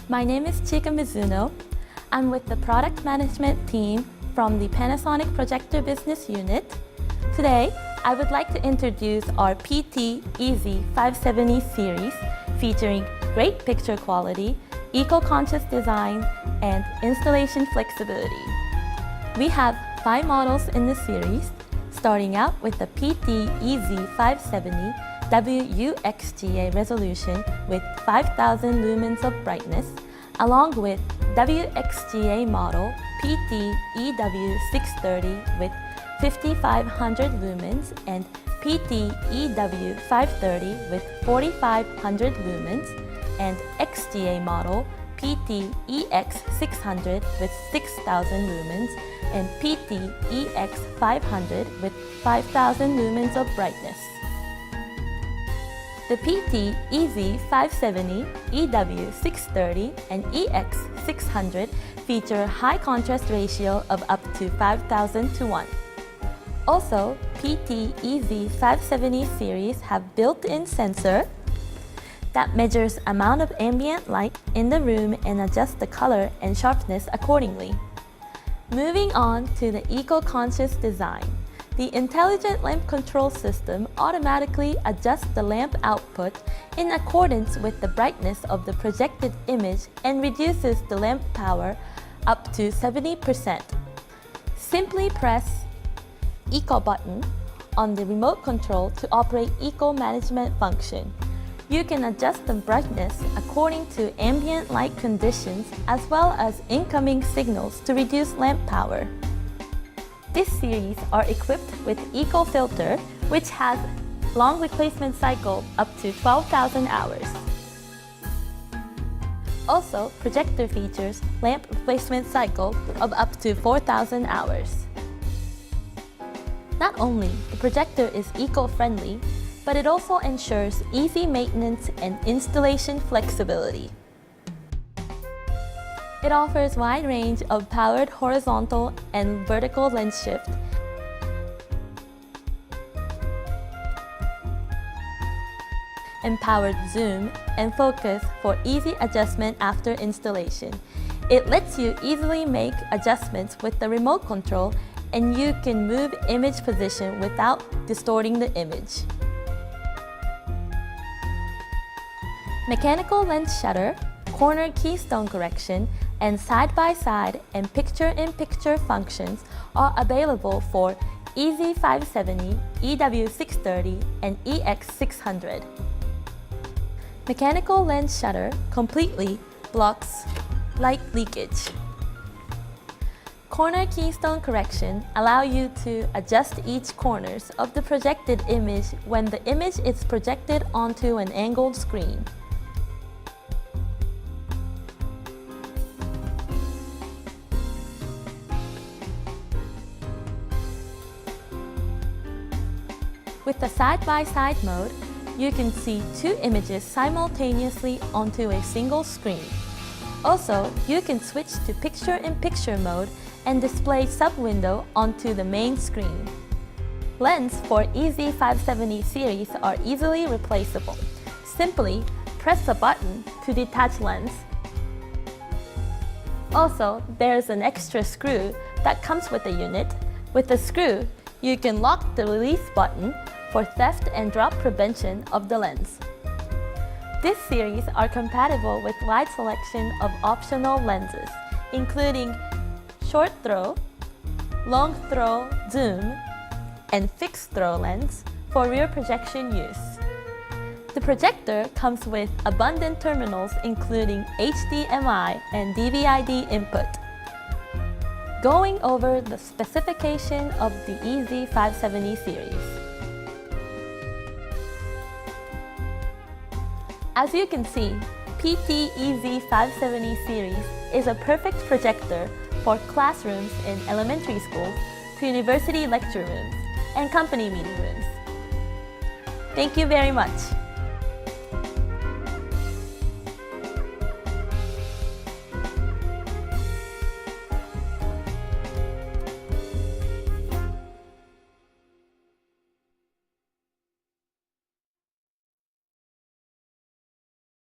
My name is Chika Mizuno. I'm with the product management team from the Panasonic Projector business unit. Today, I would like to introduce our PT-EZ570E series featuring great picture quality, eco-conscious design, and installation flexibility. We have 5 models in the series, starting out with the PT-EZ570 WXGA resolution with 5,000 lumens of brightness, along with WXGA model PT-EW630 with 5,500 lumens and PT-EW530 with 4,500 lumens, and XGA model PT-EX600 with 6,000 lumens and PT-EX500 with 5,000 lumens of brightness. The PT-EZ570, EW630, and EX600 feature high contrast ratio of up to 5,000 to 1. Also, PT-EZ570 series have built-in sensor that measures amount of ambient light in the room and adjusts the color and sharpness accordingly. Moving on to the eco-conscious design. The intelligent lamp control system automatically adjusts the lamp output in accordance with the brightness of the projected image and reduces the lamp power up to 70%. Simply press Eco button on the remote control to operate eco management function. You can adjust the brightness according to ambient light conditions as well as incoming signals to reduce lamp power. This series are equipped with Eco Filter, which has long replacement cycle up to 12,000 hours. Also, Projector features lamp replacement cycle of up to 4,000 hours. Not only the Projector is eco-friendly, but it also ensures easy maintenance and installation flexibility. It offers wide range of powered horizontal and vertical lens shift, and powered zoom and focus for easy adjustment after installation. It lets you easily make adjustments with the remote control, and you can move image position without distorting the image. Mechanical lens shutter, corner keystone correction, and side-by-side and picture-in-picture functions are available for EZ570, EW630, and EX600. Mechanical lens shutter completely blocks light leakage. Corner keystone correction allow you to adjust each corners of the projected image when the image is projected onto an angled screen. With the side-by-side mode, you can see 2 images simultaneously onto a single screen. Also, you can switch to picture-in-picture mode and display sub-window onto the main screen. Lens for EZ570 series are easily replaceable. Simply press a button to detach lens. Also, there's an extra screw that comes with the unit. With the screw, you can lock the release button for theft and drop prevention of the lens. This series are compatible with wide selection of optional lenses, including short throw, long throw zoom, and fixed throw lens for rear projection use. The Projector comes with abundant terminals including HDMI and DVD input. Going over the specification of the EZ570 series. As you can see, PT-EZ570 series is a perfect projector for classrooms in elementary schools to university lecture rooms and company meeting rooms. Thank you very much.